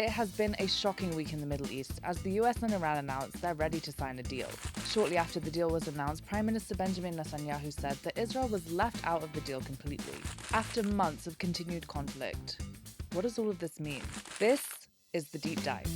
It has been a shocking week in the Middle East as the US and Iran announced they're ready to sign a deal. Shortly after the deal was announced, Prime Minister Benjamin Netanyahu said that Israel was left out of the deal completely. After months of continued conflict, what does all of this mean? This is the deep dive.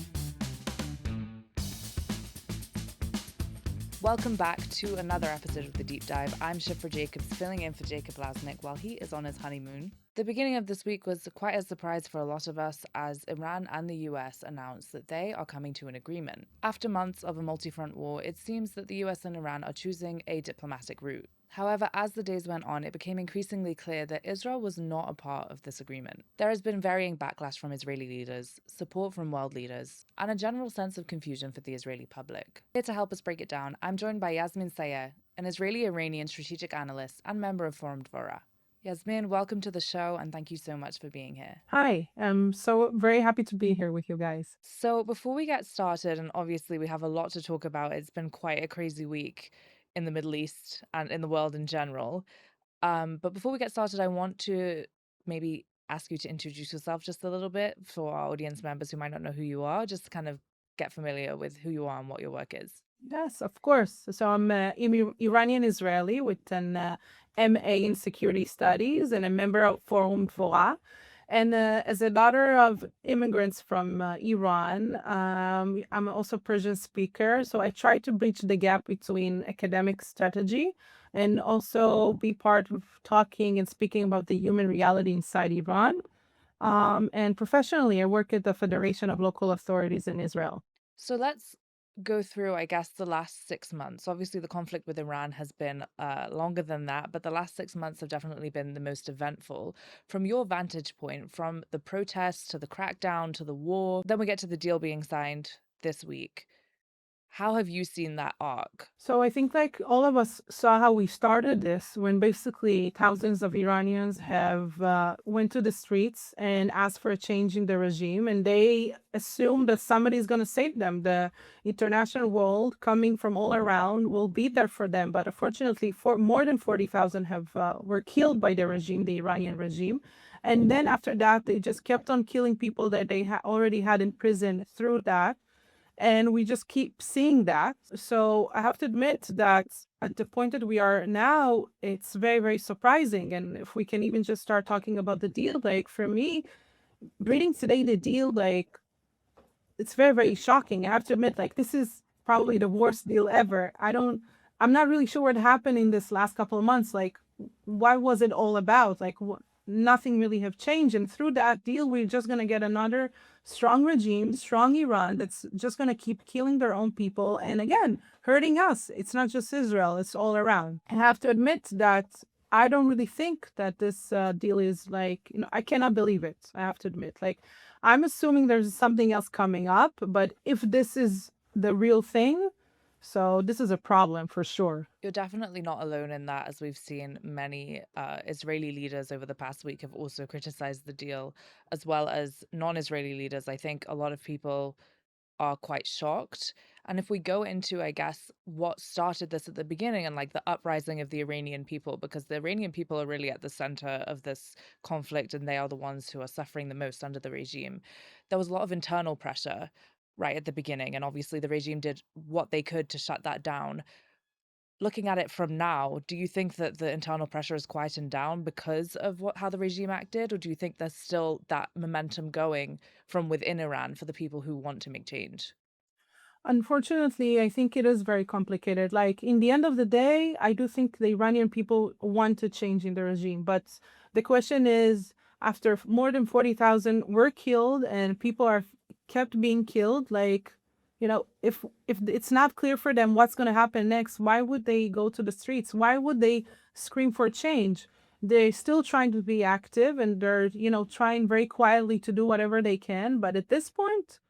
Welcome back to another episode of The Deep Dive. I'm Shifra Jacobs, filling in for Jacob Lasnik while he is on his honeymoon. The beginning of this week was quite a surprise for a lot of us as Iran and the US announced that they are coming to an agreement. After months of a multi-front war, it seems that the US and Iran are choosing a diplomatic route. However, as the days went on, it became increasingly clear that Israel was not a part of this agreement. There has been varying backlash from Israeli leaders, support from world leaders, and a general sense of confusion for the Israeli public. Here to help us break it down, I'm joined by Yasmin Sayeh, an Israeli-Iranian strategic analyst and member of Forum Dvorah. Yasmin, welcome to the show and thank you so much for being here. Hi, I'm so very happy to be here with you guys. So before we get started, and obviously we have a lot to talk about, it's been quite a crazy week in the Middle East and in the world in general. But before we get started, I want to maybe ask you to introduce yourself just a little bit for our audience members who might not know who you are, just to kind of get familiar with who you are and what your work is. Yes, of course. So I'm Iranian-Israeli with an MA in Security Studies and a member of Forum Dvorah. And as a daughter of immigrants from Iran, I'm also Persian speaker. So I try to bridge the gap between academic strategy and also be part of talking and speaking about the human reality inside Iran. And professionally, I work at the Federation of Local Authorities in Israel. So let's go through, I guess, the last 6 months. Obviously, the conflict with Iran has been longer than that, but the last 6 months have definitely been the most eventful. From your vantage point, from the protests to the crackdown to the war, then we get to the deal being signed this week. How have you seen that arc? So I think like all of us saw how we started this when basically thousands of Iranians have went to the streets and asked for a change in the regime, and they assume that somebody is going to save them. The international world coming from all around will be there for them. But unfortunately, for more than 40,000 have were killed by the regime, the Iranian regime. And then after that, they just kept on killing people that they already had in prison through that. And we just keep seeing that. So I have to admit that at the point that we are now, it's very, very surprising. And if we can even just start talking about the deal, like for me, reading today the deal, like it's very, very shocking. I have to admit, like this is probably the worst deal ever. I'm not really sure what happened in this last couple of months. Like, what was it all about? Like, nothing really have changed. And through that deal, we're just going to get another strong regime, strong Iran that's just going to keep killing their own people. And again, hurting us. It's not just Israel, it's all around. I have to admit that I don't really think that this deal is like, I cannot believe it. I have to admit, like, I'm assuming there's something else coming up, but if this is the real thing, so this is a problem for sure. You're definitely not alone in that, as we've seen many Israeli leaders over the past week have also criticized the deal, as well as non-Israeli leaders. I think a lot of people are quite shocked. And if we go into, I guess, what started this at the beginning and like the uprising of the Iranian people, because the Iranian people are really at the center of this conflict and they are the ones who are suffering the most under the regime. There was a lot of internal pressure right at the beginning. And obviously the regime did what they could to shut that down. Looking at it from now, do you think that the internal pressure is quietened down because of how the regime acted, or do you think there's still that momentum going from within Iran for the people who want to make change? Unfortunately, I think it is very complicated. Like, in the end of the day, I do think the Iranian people want to change in the regime. But the question is, after more than 40,000 were killed and people are kept being killed, like, if it's not clear for them what's going to happen next, why would they go to the streets? Why would they scream for change? They're still trying to be active and they're, trying very quietly to do whatever they can. But at this point,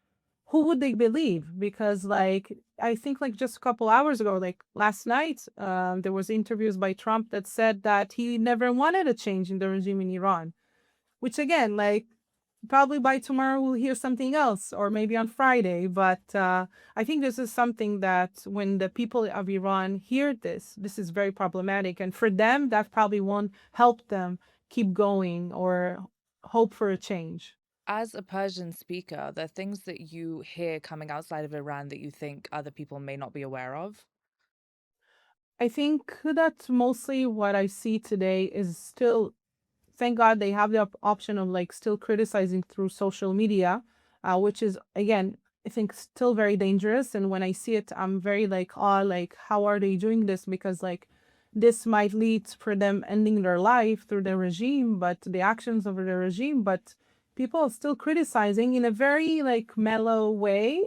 who would they believe? Because like I think like just a couple hours ago, like last night, there was interviews by Trump that said that he never wanted a change in the regime in Iran, which again, like probably by tomorrow we'll hear something else, or maybe on Friday. But I think this is something that when the people of Iran hear this, this is very problematic, and for them that probably won't help them keep going or hope for a change. As a Persian speaker, are there things that you hear coming outside of Iran that you think other people may not be aware of? I think that mostly what I see today is still, thank God they have the option of like still criticizing through social media, which is again, I think still very dangerous. And when I see it, I'm very like, oh, like how are they doing this? Because like this might lead for them ending their life through the regime, but the actions of the regime, but people are still criticizing in a very like mellow way,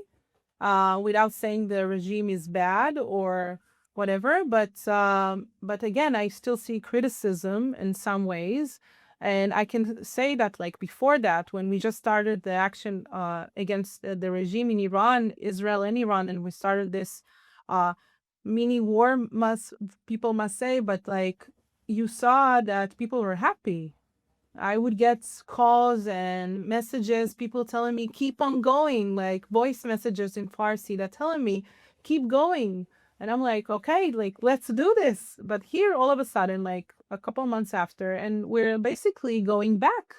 without saying the regime is bad or whatever. But again, I still see criticism in some ways. And I can say that, like before that, when we just started the action against the regime in Iran, Israel and Iran, and we started this uh, mini war, must people must say, but like you saw that people were happy. I would get calls and messages, people telling me, keep on going, like voice messages in Farsi that telling me, keep going. And I'm like, okay, like, let's do this. But here, all of a sudden, like a couple months after, and we're basically going back.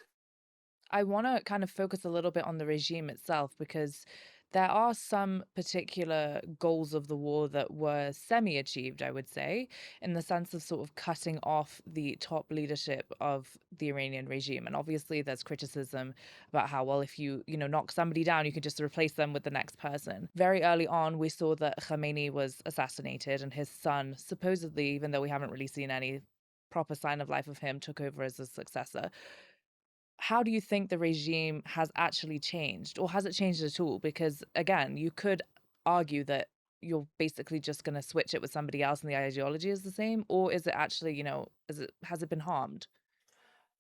I want to kind of focus a little bit on the regime itself because there are some particular goals of the war that were semi achieved, I would say, in the sense of sort of cutting off the top leadership of the Iranian regime. And obviously, there's criticism about how, well, if you knock somebody down, you can just replace them with the next person. Very early on, we saw that Khamenei was assassinated and his son, supposedly, even though we haven't really seen any proper sign of life of him, took over as a successor. How do you think the regime has actually changed, or has it changed at all? Because again, you could argue that you're basically just going to switch it with somebody else and the ideology is the same, or is it actually, has it been harmed?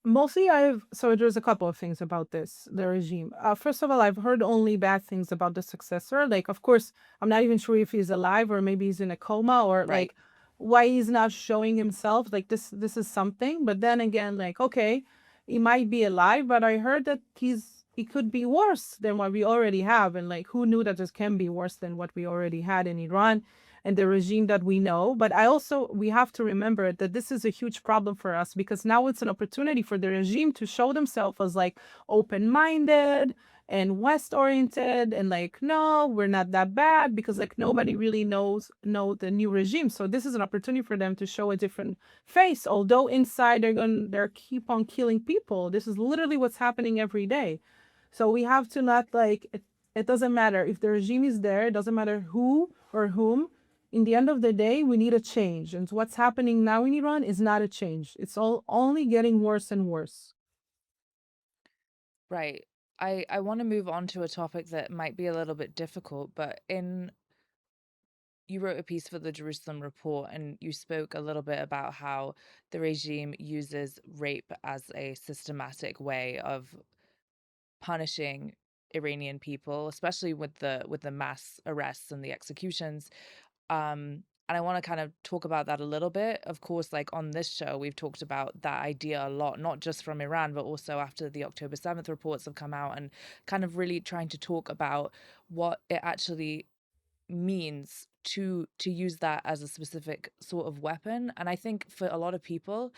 Mostly, so there's a couple of things about this, the regime. First of all, I've heard only bad things about the successor. Like, of course, I'm not even sure if he's alive or maybe he's in a coma or Right. like why he's not showing himself. Like this is something. But then again, like, okay, he might be alive, but I heard that he could be worse than what we already have. And like, who knew that this can be worse than what we already had in Iran? And the regime that we know. But we have to remember that this is a huge problem for us because now it's an opportunity for the regime to show themselves as like open minded and West oriented and like, no, we're not that bad because like nobody really know the new regime. So this is an opportunity for them to show a different face. Although inside they're keep on killing people. This is literally what's happening every day. So we have to not like it doesn't matter if the regime is there, it doesn't matter who or whom. In the end of the day, we need a change. And what's happening now in Iran is not a change. It's all only getting worse and worse. Right. I want to move on to a topic that might be a little bit difficult, but in you wrote a piece for the Jerusalem Report and you spoke a little bit about how the regime uses rape as a systematic way of punishing Iranian people, especially with the mass arrests and the executions. And I want to kind of talk about that a little bit. Of course, like on this show, we've talked about that idea a lot, not just from Iran, but also after the October 7th reports have come out and kind of really trying to talk about what it actually means to use that as a specific sort of weapon. And I think for a lot of people,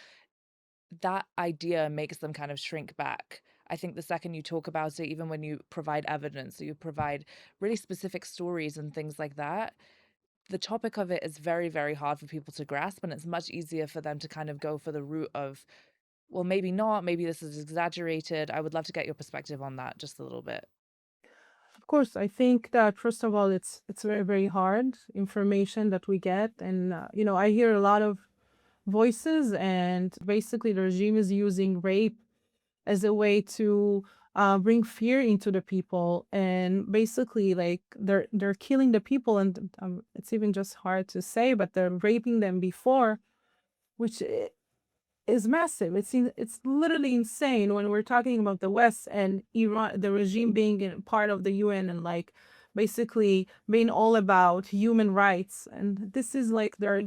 that idea makes them kind of shrink back. I think the second you talk about it, even when you provide evidence or you provide really specific stories and things like that, the topic of it is very, very hard for people to grasp. And it's much easier for them to kind of go for the route of, well, maybe not, maybe this is exaggerated. I would love to get your perspective on that just a little bit. Of course, I think that first of all, it's very very hard information that we get, and I hear a lot of voices, and basically the regime is using rape as a way to bring fear into the people, and basically like they're killing the people, and it's even just hard to say, but they're raping them before, which is massive. It's literally insane when we're talking about the West and Iran, the regime being part of the UN and like basically being all about human rights. And this is like their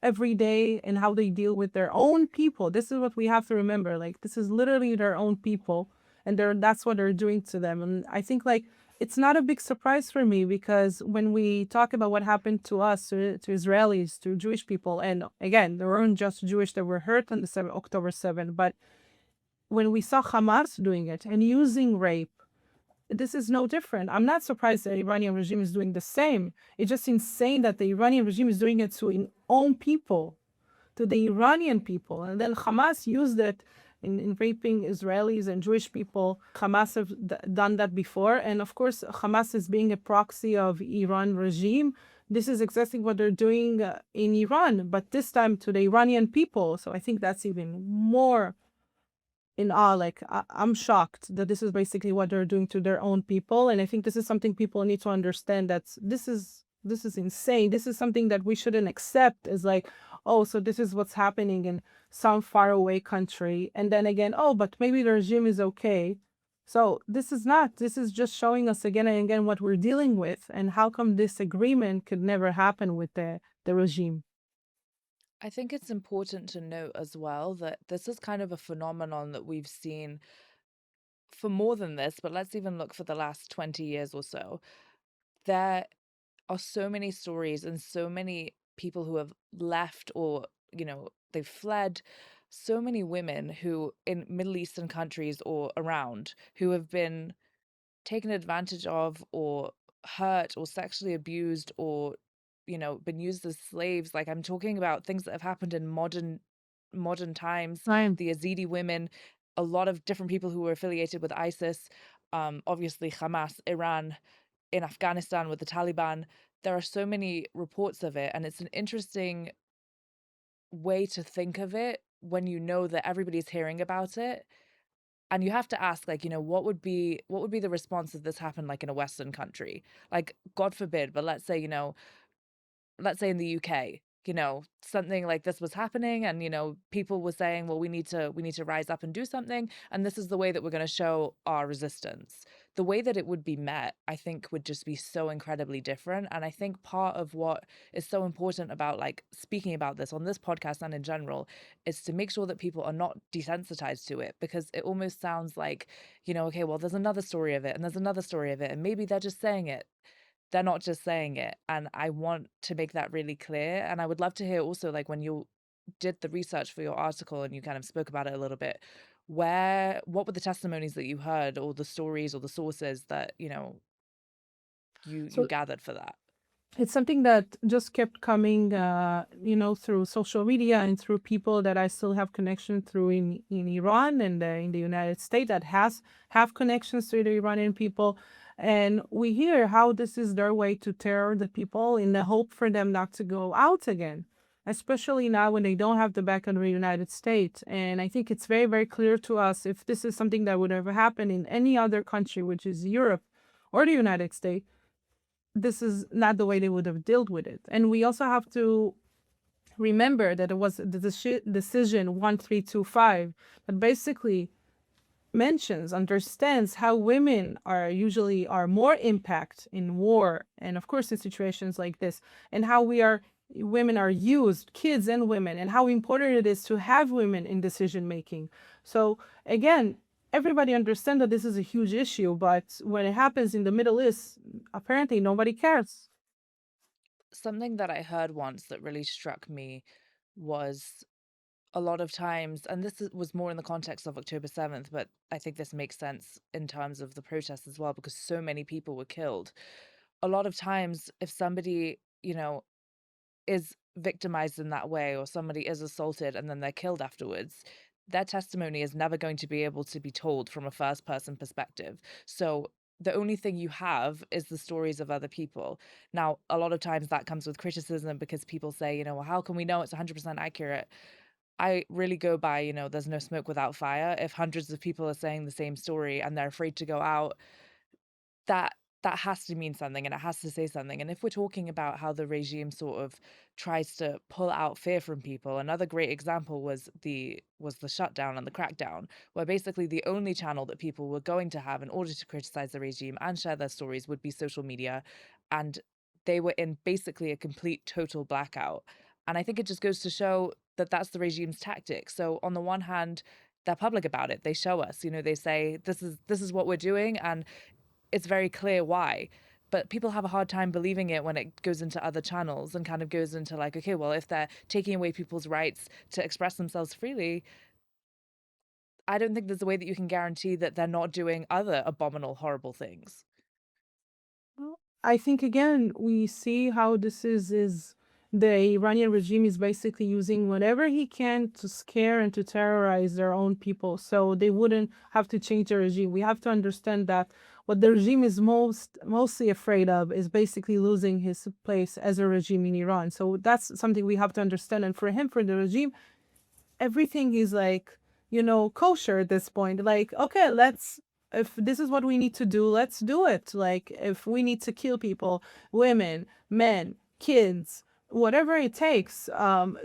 every day and how they deal with their own people. This is what we have to remember. Like this is literally their own people, and that's what they're doing to them. And I think like it's not a big surprise for me because when we talk about what happened to us, to Israelis, to Jewish people, and again, there weren't just Jewish that were hurt on the October 7th, but when we saw Hamas doing it and using rape, this is no different. I'm not surprised the Iranian regime is doing the same. It's just insane that the Iranian regime is doing it to its own people, to the Iranian people. And then Hamas used it in raping Israelis and Jewish people. Hamas have done that before. And of course, Hamas is being a proxy of Iran regime. This is exactly what they're doing in Iran, but this time to the Iranian people. So I think that's even more in awe. Like, I'm shocked that this is basically what they're doing to their own people. And I think this is something people need to understand, that this is insane. This is something that we shouldn't accept as like, oh, so this is what's happening in some faraway country. And then again, oh, but maybe the regime is okay. So this is not, this is just showing us again and again what we're dealing with and how come this agreement could never happen with the regime. I think it's important to note as well that this is kind of a phenomenon that we've seen for more than this, but let's even look for the last 20 years or so. There are so many stories and so many people who have left or, they've fled. So many women who in Middle Eastern countries or around who have been taken advantage of or hurt or sexually abused or been used as slaves. Like, I'm talking about things that have happened in modern times. Right. The Yazidi women, a lot of different people who were affiliated with ISIS, obviously Hamas, Iran, in Afghanistan with the Taliban. There are so many reports of it, and it's an interesting way to think of it when you know that everybody's hearing about it. And you have to ask, like, what would be the response if this happened like in a Western country? Like, God forbid, but let's say in the UK, something like this was happening and, people were saying, well, we need to rise up and do something, and this is the way that we're going to show our resistance. The way that it would be met, I think, would just be so incredibly different. And I think part of what is so important about like speaking about this on this podcast and in general is to make sure that people are not desensitized to it, because it almost sounds like, okay, well, there's another story of it and there's another story of it, and maybe they're just saying it. They're not just saying it, and I want to make that really clear. And I would love to hear also, like, when you did the research for your article and you kind of spoke about it a little bit, what were the testimonies that you heard, or the stories or the sources that, you So gathered for that? it's something that just kept coming, through social media and through people that I still have connection through in Iran and in the United States that have connections to the Iranian people. And we hear how this is their way to terror the people in the hope for them not to go out again, especially now when they don't have the back of the United States. And I think it's very, very clear to us, if this is something that would ever happen in any other country, which is Europe or the United States, this is not the way they would have dealt with it. And we also have to remember that it was the decision 1325 that basically understands how women are more impact in war and of course in situations like this, and how women are used, kids and women, and how important it is to have women in decision making. So again, everybody understands that this is a huge issue, but when it happens in the Middle East, apparently nobody cares. Something that I heard once that really struck me was, a lot of times, and was more in the context of October 7th, but I think this makes sense in terms of the protests as well, because so many people were killed. A lot of times, if somebody, is victimized in that way, or somebody is assaulted and then they're killed afterwards, their testimony is never going to be able to be told from a first person perspective. So the only thing you have is the stories of other people. Now, a lot of times that comes with criticism, because people say, well, how can we know it's 100% accurate? I really go by, there's no smoke without fire. If hundreds of people are saying the same story and they're afraid to go out, that that has to mean something, and it has to say something. And if we're talking about how the regime sort of tries to pull out fear from people, another great example was the shutdown and the crackdown, where basically the only channel that people were going to have in order to criticize the regime and share their stories would be social media, and they were in basically a complete total blackout. And I think it just goes to show that that's the regime's tactic. So on the one hand, they're public about it. They show us, they say this is what we're doing, and it's very clear why. But people have a hard time believing it when it goes into other channels and kind of goes into like, okay, well, if they're taking away people's rights to express themselves freely, I don't think there's a way that you can guarantee that they're not doing other abominable, horrible things. Well, I think again we see how this is the Iranian regime is basically using whatever he can to scare and to terrorize their own people so they wouldn't have to change the regime. We have to understand that what the regime is mostly afraid of is basically losing his place as a regime in Iran. So that's something we have to understand. And for him, for the regime, everything is like, kosher at this point. Like, okay, if this is what we need to do, let's do it. Like, if we need to kill people, women, men, kids, whatever it takes.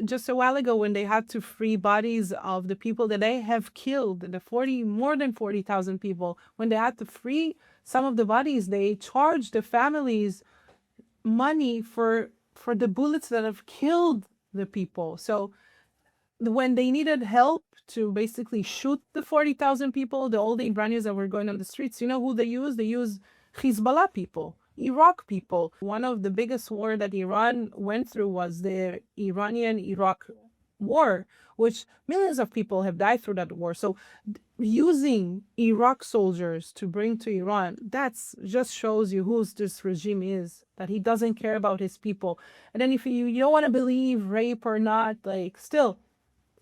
Just a while ago, when they had to free bodies of the people that they have killed, more than 40,000 people, when they had to free some of the bodies, they charged the families money for the bullets that have killed the people. So when they needed help to basically shoot the 40,000 people, all the Iranians that were going on the streets, you know who they use? They use Hezbollah people, Iraq people. One of the biggest war that Iran went through was the Iranian-Iraq war, which millions of people have died through that war. So using Iraq soldiers to bring to Iran, that's just shows you who this regime is, that he doesn't care about his people. And then if you don't want to believe rape or not, like still,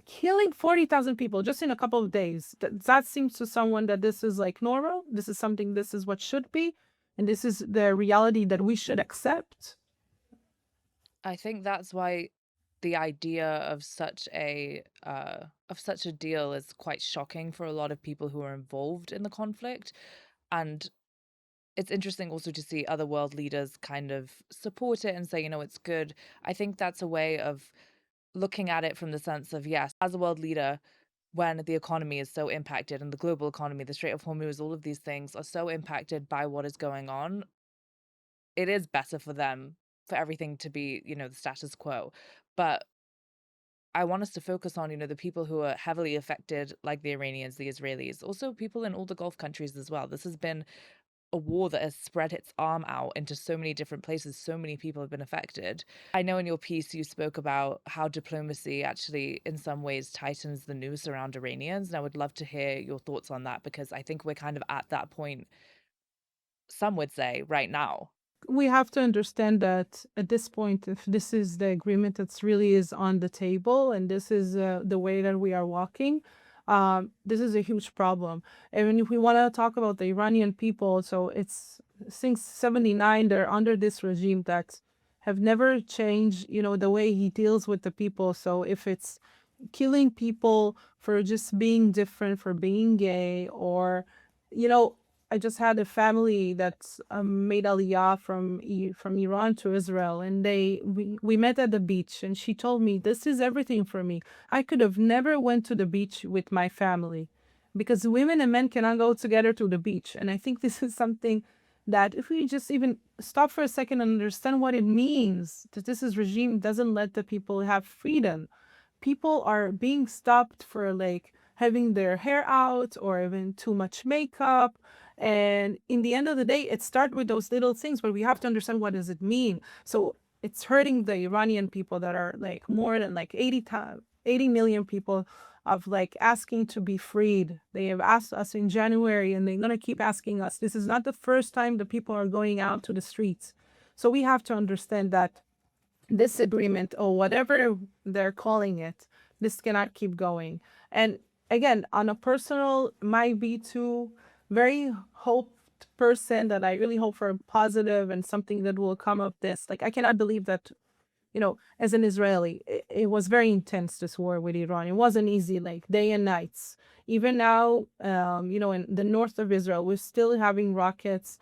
killing 40,000 people just in a couple of days, that seems to someone that this is like normal. This is something, this is what should be. And this is the reality that we should accept. I think that's why the idea of such a deal is quite shocking for a lot of people who are involved in the conflict. And it's interesting also to see other world leaders kind of support it and say, it's good. I think that's a way of looking at it from the sense of, yes, as a world leader, when the economy is so impacted and the global economy, the Strait of Hormuz, all of these things are so impacted by what is going on, it is better for them for everything to be, the status quo. But I want us to focus on, the people who are heavily affected, like the Iranians, the Israelis, also people in all the Gulf countries as well. This has been a war that has spread its arm out into so many different places. So many people have been affected. I know in your piece you spoke about how diplomacy actually, in some ways, tightens the noose around Iranians. And I would love to hear your thoughts on that because I think we're kind of at that point, some would say, right now. We have to understand that at this point, if this is the agreement that's really is on the table and this is the way that we are walking, this is a huge problem. And if we want to talk about the Iranian people, so it's since 79, they're under this regime that have never changed, the way he deals with the people. So if it's killing people for just being different, for being gay, or, you know, I just had a family that's made aliyah from Iran to Israel, and we met at the beach, and she told me this is everything for me. I could have never went to the beach with my family, because women and men cannot go together to the beach, and I think this is something that if we just even stop for a second and understand what it means, that this is regime doesn't let the people have freedom. People are being stopped for like having their hair out or even too much makeup. And in the end of the day, it starts with those little things, but we have to understand what does it mean. So it's hurting the Iranian people that are like more than like 80 million people of like asking to be freed. They have asked us in January and they're going to keep asking us. This is not the first time the people are going out to the streets. So we have to understand that this agreement or whatever they're calling it, this cannot keep going. And again, on a personal, might be too very hoped person that I really hope for a positive and something that will come of this. Like I cannot believe that, as an Israeli, it was very intense, this war with Iran. It wasn't easy, like day and nights. Even now, in the north of Israel, we're still having rockets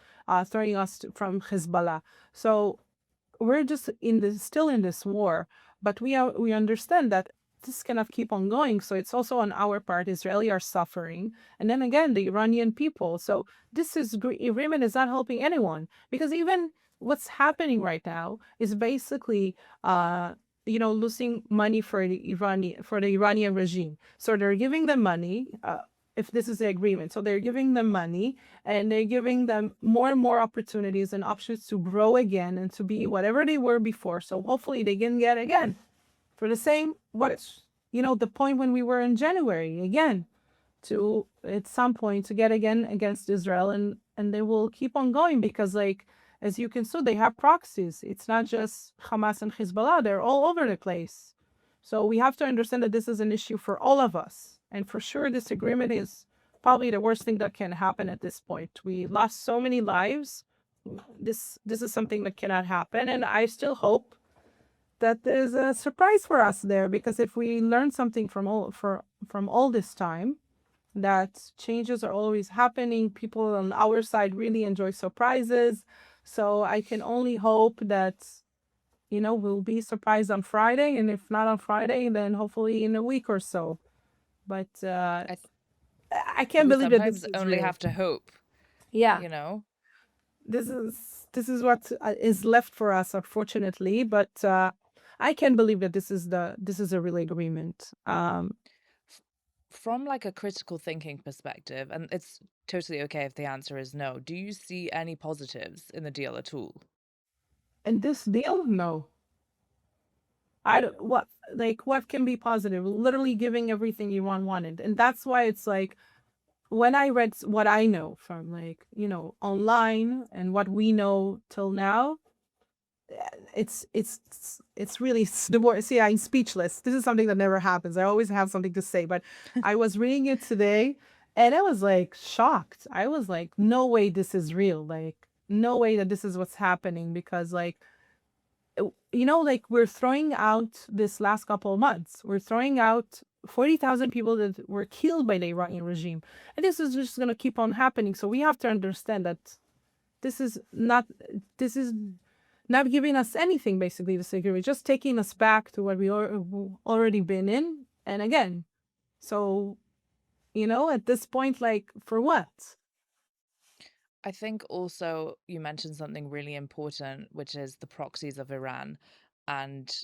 throwing us from Hezbollah. So we're just still in this war, but we understand that this cannot keep on going. So it's also on our part. Israeli are suffering, and then again the Iranian people. So this agreement is not helping anyone, because even what's happening right now is basically losing money for the Iranian regime. So they're giving them money. If this is the agreement. So they're giving them money and they're giving them more and more opportunities and options to grow again and to be whatever they were before. So hopefully they can get again for the same, the point when we were in January again, to at some point to get again against Israel, and they will keep on going because like as you can see, they have proxies. It's not just Hamas and Hezbollah; they're all over the place. So we have to understand that this is an issue for all of us, and for sure, this agreement is probably the worst thing that can happen at this point. We lost so many lives. This is something that cannot happen, and I still hope that there's a surprise for us there because if we learn something from all this time, that changes are always happening. People on our side really enjoy surprises. So I can only hope that, we'll be surprised on Friday. And if not on Friday, then hopefully in a week or so. But I th- I can't we believe that this sometimes is only real. have to hope, Yeah, you know? this is what is left for us, unfortunately. But I can't believe that this is a real agreement. F- From like a critical thinking perspective, and it's totally okay if the answer is no, do you see any positives in the deal at all? And this deal, no. I don't what can be positive? Literally giving everything Iran wanted. And that's why it's like when I read what I know from online and what we know till now, it's really the more see, I'm speechless. This is something that never happens. I always have something to say, but I was reading it today and I was like shocked. I was like, no way this is real. Like, no way that this is what's happening because like we're throwing out this last couple of months, we're throwing out 40,000 people that were killed by the Iranian regime. And this is just going to keep on happening. So we have to understand that this is not, this is not giving us anything, basically, the security, just taking us back to what we already been in. And again, so, at this point, like, for what? I think also you mentioned something really important, which is the proxies of Iran. And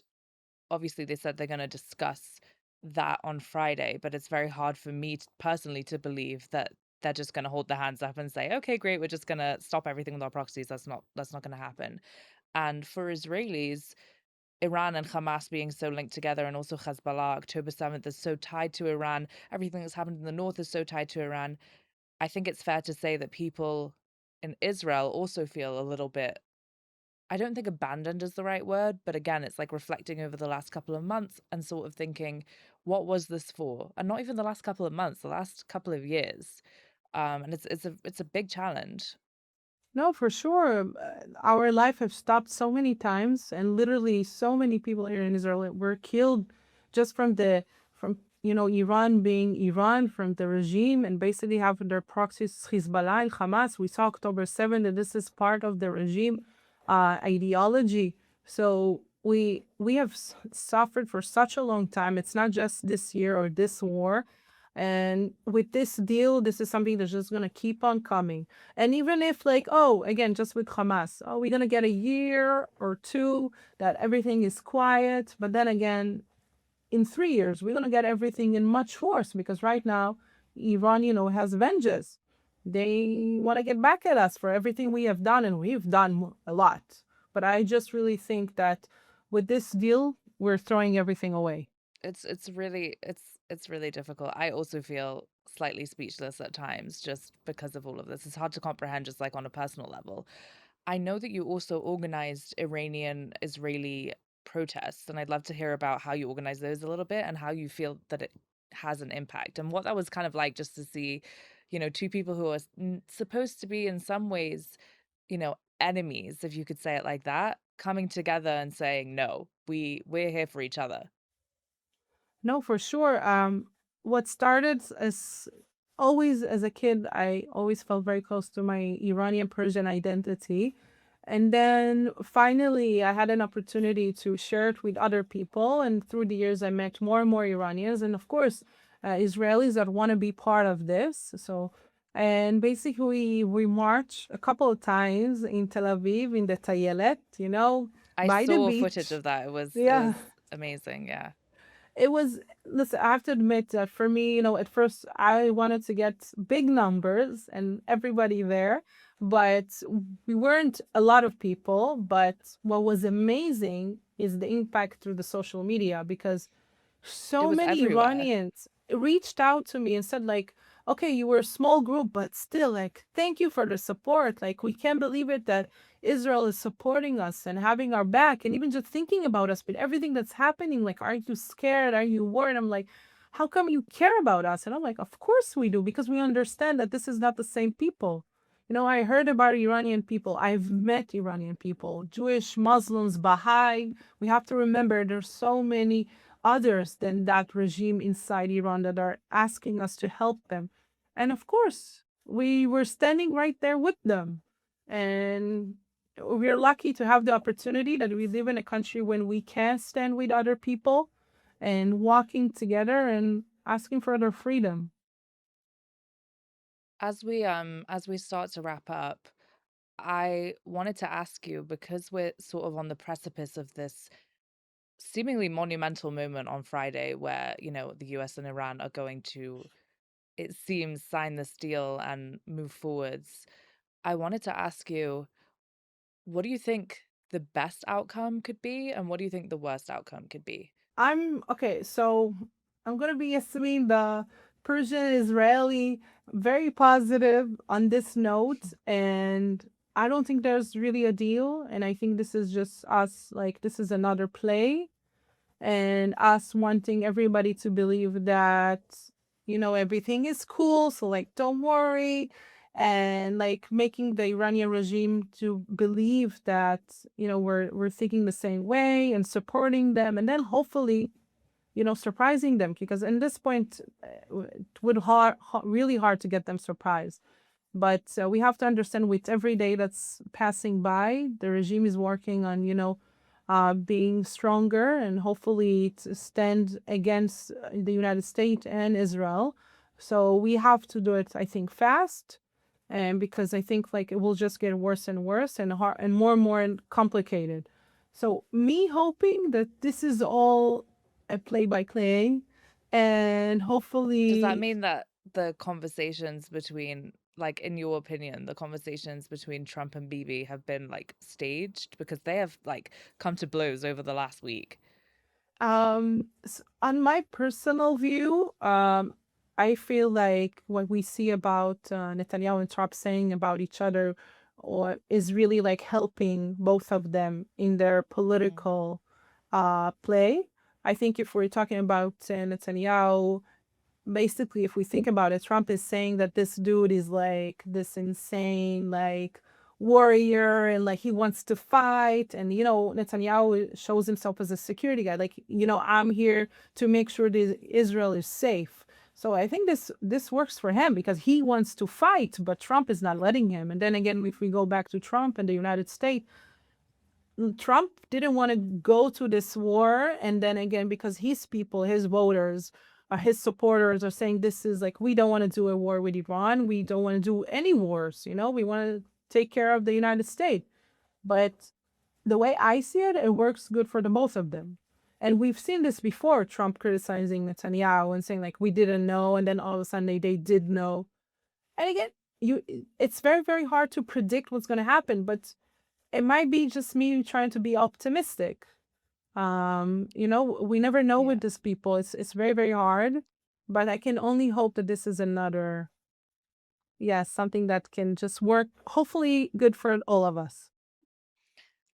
obviously, they said they're going to discuss that on Friday, but it's very hard for me personally to believe that they're just going to hold their hands up and say, "Okay, great, we're just going to stop everything with our proxies." That's not going to happen. And for Israelis, Iran and Hamas being so linked together, and also Hezbollah, October 7th is so tied to Iran. Everything that's happened in the north is so tied to Iran. I think it's fair to say that people in Israel also feel a little bit, I don't think abandoned is the right word, but again, it's like reflecting over the last couple of months and sort of thinking, what was this for? And not even the last couple of months, the last couple of years. And it's a big challenge. No, for sure. Our life have stopped so many times, and literally so many people here in Israel were killed just from Iran being Iran, from the regime, and basically having their proxies Hezbollah and Hamas. We saw October 7th, and this is part of the regime ideology. So we have suffered for such a long time. It's not just this year or this war. And with this deal, this is something that's just going to keep on coming. And even if, like, oh, again, just with Hamas, oh, we're going to get a year or two that everything is quiet. But then again, in 3 years, we're going to get everything in much worse because right now, Iran, has vengeance. They want to get back at us for everything we have done, and we've done a lot. But I just really think that with this deal, we're throwing everything away. It's really difficult. I also feel slightly speechless at times just because of all of this. It's hard to comprehend just like on a personal level. I know that you also organized Iranian-Israeli protests, and I'd love to hear about how you organize those a little bit and how you feel that it has an impact and what that was kind of like just to see, two people who are supposed to be in some ways, enemies, if you could say it like that, coming together and saying, "No, we're here for each other." No, for sure. What started as always as a kid, I always felt very close to my Iranian Persian identity. And then finally, I had an opportunity to share it with other people. And through the years, I met more and more Iranians, and of course, Israelis that want to be part of this. So, and basically, we march a couple of times in Tel Aviv in the Tayelet, I by the saw footage beach. of that. It Yeah, was amazing, yeah. it was, listen, I have to admit that for me, at first I wanted to get big numbers and everybody there, but we weren't a lot of people. But what was amazing is the impact through the social media because It so was many everywhere. Iranians reached out to me and said, like, okay, you were a small group, but still, like, thank you for the support. Like, we can't believe it that Israel is supporting us and having our back and even just thinking about us with everything that's happening. Like, are you scared? Are you worried? I'm like, how come you care about us? And I'm like, of course we do, because we understand that this is not the same people. I heard about Iranian people. I've met Iranian people, Jewish, Muslims, Baha'i. We have to remember there's so many others than that regime inside Iran that are asking us to help them. And of course, we were standing right there with them. And we're lucky to have the opportunity that we live in a country when we can stand with other people and walking together and asking for their freedom. As we start to wrap up, I wanted to ask you, because we're sort of on the precipice of this seemingly monumental moment on Friday where, the US and Iran are going to, it seems, sign this deal and move forwards. I wanted to ask you, what do you think the best outcome could be, and what do you think the worst outcome could be? I'm okay, so I'm gonna be Yasmin, the Persian Israeli, very positive on this note, and I don't think there's really a deal, and I think this is just us, like this is another play, and us wanting everybody to believe that everything is cool, so like don't worry, and like making the Iranian regime to believe that we're thinking the same way and supporting them, and then hopefully surprising them, because in this point it would really hard to get them surprised. But we have to understand, with every day that's passing by, the regime is working on, being stronger and hopefully to stand against the United States and Israel. So we have to do it, I think, fast. And because I think like it will just get worse and worse and hard and more complicated. So me hoping that this is all a play by play, and Does that hopefully mean that the conversations between, like, in your opinion, the conversations between Trump and Bibi have been, like, staged? Because they have, like, come to blows over the last week. On my personal view, I feel like what we see about Netanyahu and Trump saying about each other, or is really like helping both of them in their Mm. political play. I think if we're talking about Netanyahu, basically, if we think about it, Trump is saying that this dude is like this insane, like warrior, and like he wants to fight. And Netanyahu shows himself as a security guy, like I'm here to make sure that Israel is safe. So I think this works for him because he wants to fight, but Trump is not letting him. And then again, if we go back to Trump and the United States, Trump didn't want to go to this war. And then again, because his people, his voters, his supporters are saying this is like, we don't want to do a war with Iran. We don't want to do any wars. We want to take care of the United States. But the way I see it, it works good for the both of them. And we've seen this before, Trump criticizing Netanyahu and saying like, we didn't know. And then all of a sudden they did know. And again, it's very, very hard to predict what's going to happen. But it might be just me trying to be optimistic. We never know Yeah. with these people. It's very, very hard. But I can only hope that this is another, something that can just work, hopefully good for all of us.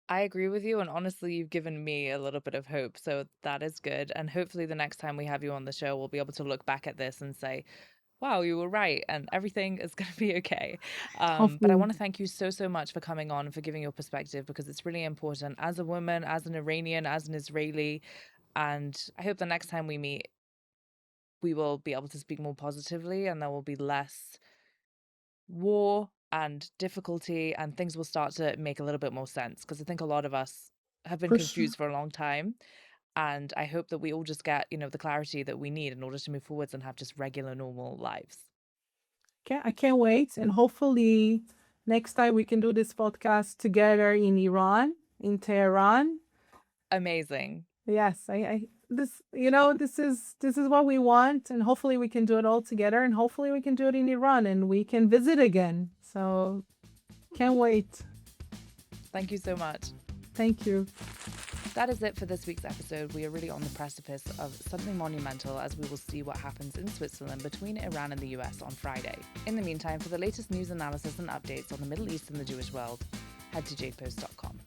I agree with you, and honestly, you've given me a little bit of hope, so that is good. And hopefully, the next time we have you on the show, we'll be able to look back at this and say, wow, you were right, and everything is going to be okay. But I Hopefully. want to thank you so, so much for coming on and for giving your perspective, because it's really important as a woman, as an Iranian, as an Israeli. And I hope the next time we meet, we will be able to speak more positively, and there will be less war and difficulty, and things will start to make a little bit more sense, because I think a lot of us have been For sure. confused for a long time. And I hope that we all just get, the clarity that we need in order to move forwards and have just regular, normal lives. I can't wait. And hopefully next time we can do this podcast together in Iran, in Tehran. Amazing. Yes, I this this is what we want, and hopefully we can do it all together, and hopefully we can do it in Iran, and we can visit again. So can't wait. Thank you so much. Thank you. That is it for this week's episode. We are really on the precipice of something monumental as we will see what happens in Switzerland between Iran and the US on Friday. In the meantime, for the latest news analysis and updates on the Middle East and the Jewish world, head to jpost.com.